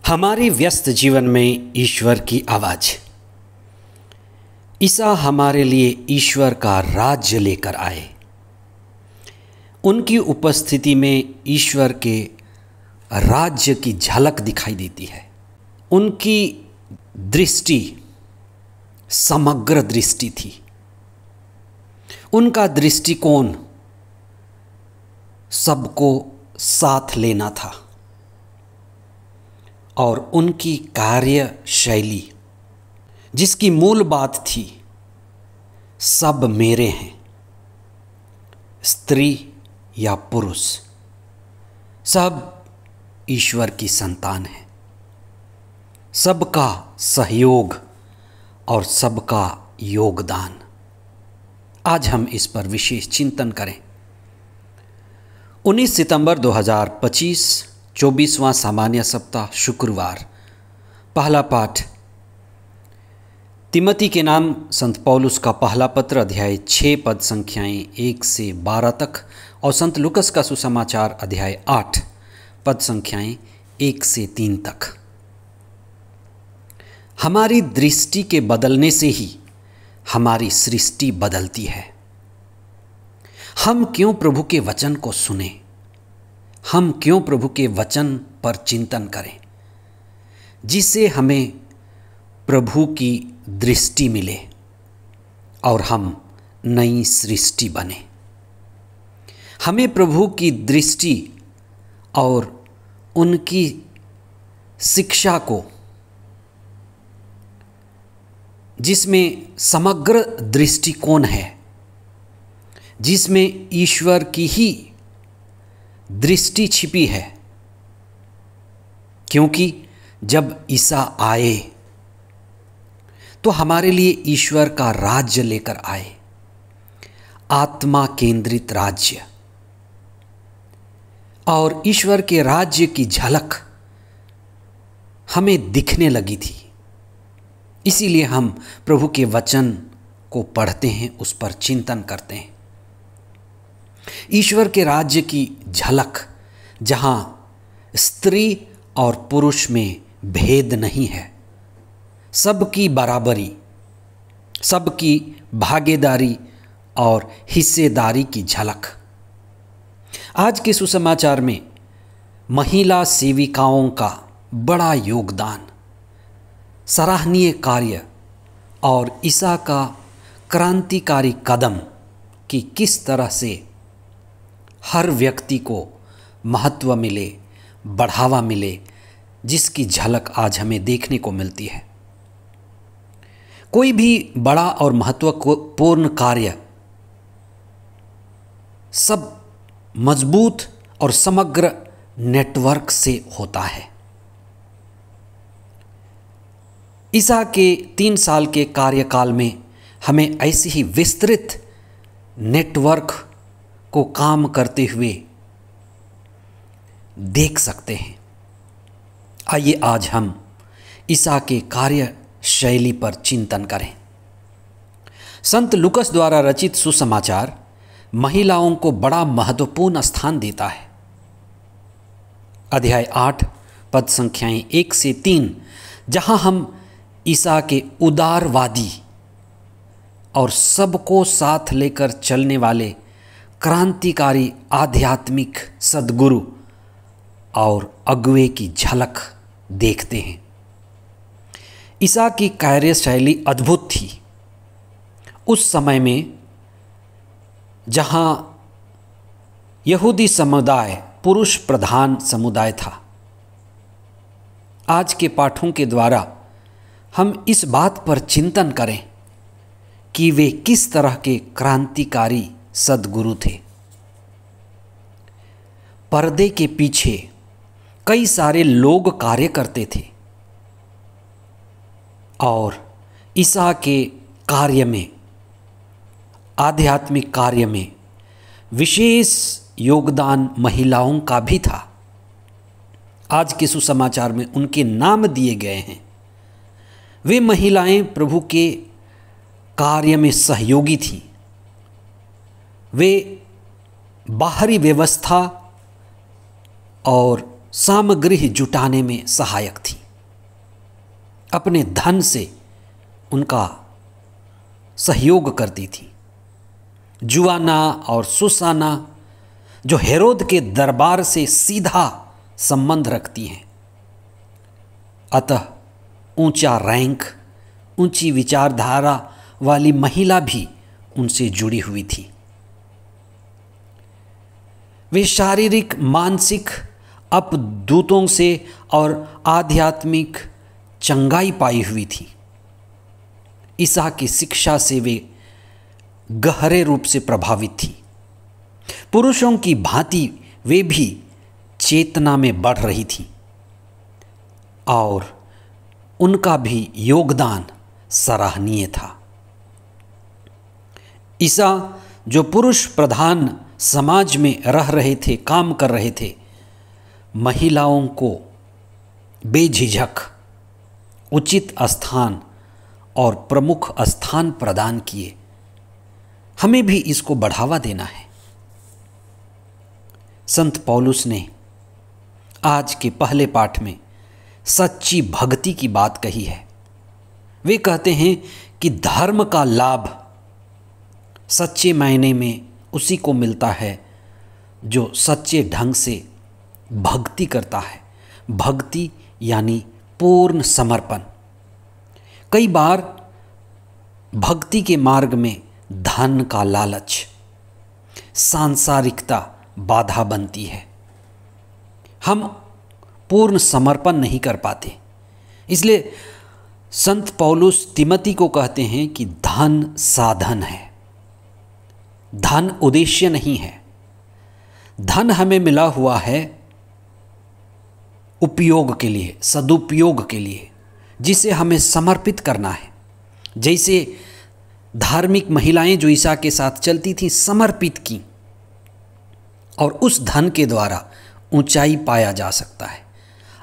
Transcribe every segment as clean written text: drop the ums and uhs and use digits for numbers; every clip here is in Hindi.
हमारे व्यस्त जीवन में ईश्वर की आवाज़। ईसा हमारे लिए ईश्वर का राज्य लेकर आए। उनकी उपस्थिति में ईश्वर के राज्य की झलक दिखाई देती है। उनकी दृष्टि समग्र दृष्टि थी। उनका दृष्टिकोण सबको साथ लेना था और उनकी कार्यशैली जिसकी मूल बात थी, सब मेरे हैं, स्त्री या पुरुष सब ईश्वर की संतान है। सबका सहयोग और सबका योगदान। आज हम इस पर विशेष चिंतन करें। 19 सितंबर 2025 24वां सामान्य सप्ताह शुक्रवार। पहला पाठ तिमोथी के नाम संत पौलुस का पहला पत्र अध्याय 6 पद संख्याएं 1 से 12 तक और संत लूकस का सुसमाचार अध्याय 8 पद संख्याएं 1 से 3 तक। हमारी दृष्टि के बदलने से ही हमारी सृष्टि बदलती है। हम क्यों प्रभु के वचन को सुने? हम क्यों प्रभु के वचन पर चिंतन करें जिससे हमें प्रभु की दृष्टि मिले और हम नई सृष्टि बने। हमें प्रभु की दृष्टि और उनकी शिक्षा को, जिसमें समग्र दृष्टिकोण है, जिसमें ईश्वर की ही दृष्टि छिपी है, क्योंकि जब ईसा आए तो हमारे लिए ईश्वर का राज्य लेकर आए, आत्मा केंद्रित राज्य। और ईश्वर के राज्य की झलक हमें दिखने लगी थी। इसीलिए हम प्रभु के वचन को पढ़ते हैं, उस पर चिंतन करते हैं। ईश्वर के राज्य की झलक जहां स्त्री और पुरुष में भेद नहीं है, सबकी बराबरी, सबकी भागीदारी और हिस्सेदारी की झलक। आज के सुसमाचार में महिला सेविकाओं का बड़ा योगदान, सराहनीय कार्य और ईसा का क्रांतिकारी कदम कि किस तरह से हर व्यक्ति को महत्व मिले, बढ़ावा मिले, जिसकी झलक आज हमें देखने को मिलती है। कोई भी बड़ा और महत्वपूर्ण कार्य सब मजबूत और समग्र नेटवर्क से होता है। ईसा के 3 साल के कार्यकाल में हमें ऐसे ही विस्तृत नेटवर्क को काम करते हुए देख सकते हैं। आइए आज हम ईसा के कार्य शैली पर चिंतन करें। संत लूकस द्वारा रचित सुसमाचार महिलाओं को बड़ा महत्वपूर्ण स्थान देता है। अध्याय 8 पद संख्याएं 1 से 3, जहां हम ईसा के उदारवादी और सबको साथ लेकर चलने वाले क्रांतिकारी आध्यात्मिक सद्गुरु और अगुवे की झलक देखते हैं। ईसा की कार्यशैली अद्भुत थी। उस समय में जहां यहूदी समुदाय पुरुष प्रधान समुदाय था, आज के पाठों के द्वारा हम इस बात पर चिंतन करें कि वे किस तरह के क्रांतिकारी सद्गुरु थे। पर्दे के पीछे कई सारे लोग कार्य करते थे और ईसा के कार्य में, आध्यात्मिक कार्य में विशेष योगदान महिलाओं का भी था। आज के सुसमाचार में उनके नाम दिए गए हैं। वे महिलाएं प्रभु के कार्य में सहयोगी थीं। वे बाहरी व्यवस्था और सामग्री जुटाने में सहायक थी। अपने धन से उनका सहयोग करती थी। जुआना और सुसाना जो हेरोद के दरबार से सीधा संबंध रखती हैं, अतः ऊंचा रैंक, ऊंची विचारधारा वाली महिला भी उनसे जुड़ी हुई थी। वे शारीरिक, मानसिक अपदूतों से और आध्यात्मिक चंगाई पाई हुई थी। ईसा की शिक्षा से वे गहरे रूप से प्रभावित थी। पुरुषों की भांति वे भी चेतना में बढ़ रही थी और उनका भी योगदान सराहनीय था। ईसा जो पुरुष प्रधान समाज में रह रहे थे, काम कर रहे थे, महिलाओं को बेझिझक उचित स्थान और प्रमुख स्थान प्रदान किए। हमें भी इसको बढ़ावा देना है। संत पौलुस ने आज के पहले पाठ में सच्ची भक्ति की बात कही है। वे कहते हैं कि धर्म का लाभ सच्चे मायने में उसी को मिलता है जो सच्चे ढंग से भक्ति करता है। भक्ति यानी पूर्ण समर्पण। कई बार भक्ति के मार्ग में धन का लालच, सांसारिकता बाधा बनती है। हम पूर्ण समर्पण नहीं कर पाते। इसलिए संत पौलुस तिमोथी को कहते हैं कि धन साधन है, धन उद्देश्य नहीं है। धन हमें मिला हुआ है उपयोग के लिए, सदुपयोग के लिए, जिसे हमें समर्पित करना है। जैसे धार्मिक महिलाएं जो ईसा के साथ चलती थीं, समर्पित की, और उस धन के द्वारा ऊंचाई पाया जा सकता है।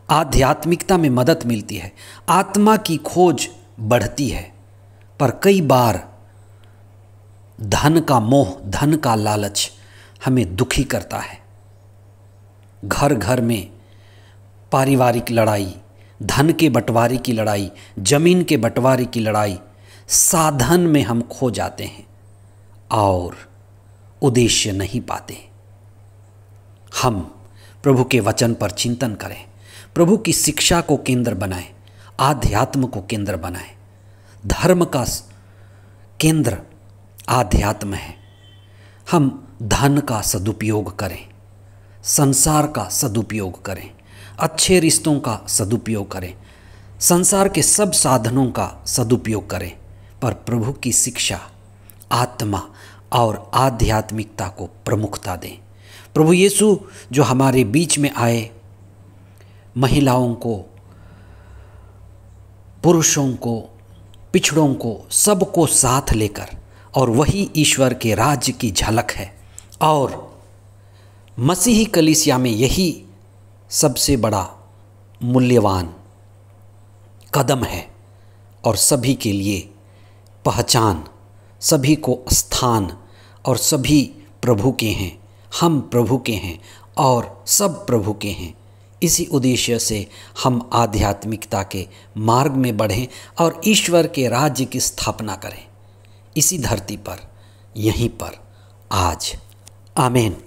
आध्यात्मिकता में मदद मिलती है, आत्मा की खोज बढ़ती है। पर कई बार धन का मोह, धन का लालच हमें दुखी करता है। घर घर में पारिवारिक लड़ाई, धन के बंटवारे की लड़ाई, जमीन के बंटवारे की लड़ाई, साधन में हम खो जाते हैं और उद्देश्य नहीं पाते। हम प्रभु के वचन पर चिंतन करें, प्रभु की शिक्षा को केंद्र बनाएं, आध्यात्म को केंद्र बनाएं। धर्म का केंद्र आध्यात्म है। हम धन का सदुपयोग करें, संसार का सदुपयोग करें, अच्छे रिश्तों का सदुपयोग करें, संसार के सब साधनों का सदुपयोग करें, पर प्रभु की शिक्षा, आत्मा और आध्यात्मिकता को प्रमुखता दें। प्रभु यीशु जो हमारे बीच में आए, महिलाओं को, पुरुषों को, पिछड़ों को, सबको साथ लेकर, और वही ईश्वर के राज्य की झलक है। और मसीही कलीसिया में यही सबसे बड़ा मूल्यवान कदम है और सभी के लिए पहचान, सभी को स्थान, और सभी प्रभु के हैं। हम प्रभु के हैं और सब प्रभु के हैं। इसी उद्देश्य से हम आध्यात्मिकता के मार्ग में बढ़ें और ईश्वर के राज्य की स्थापना करें, इसी धरती पर, यहीं पर, आज। आमीन।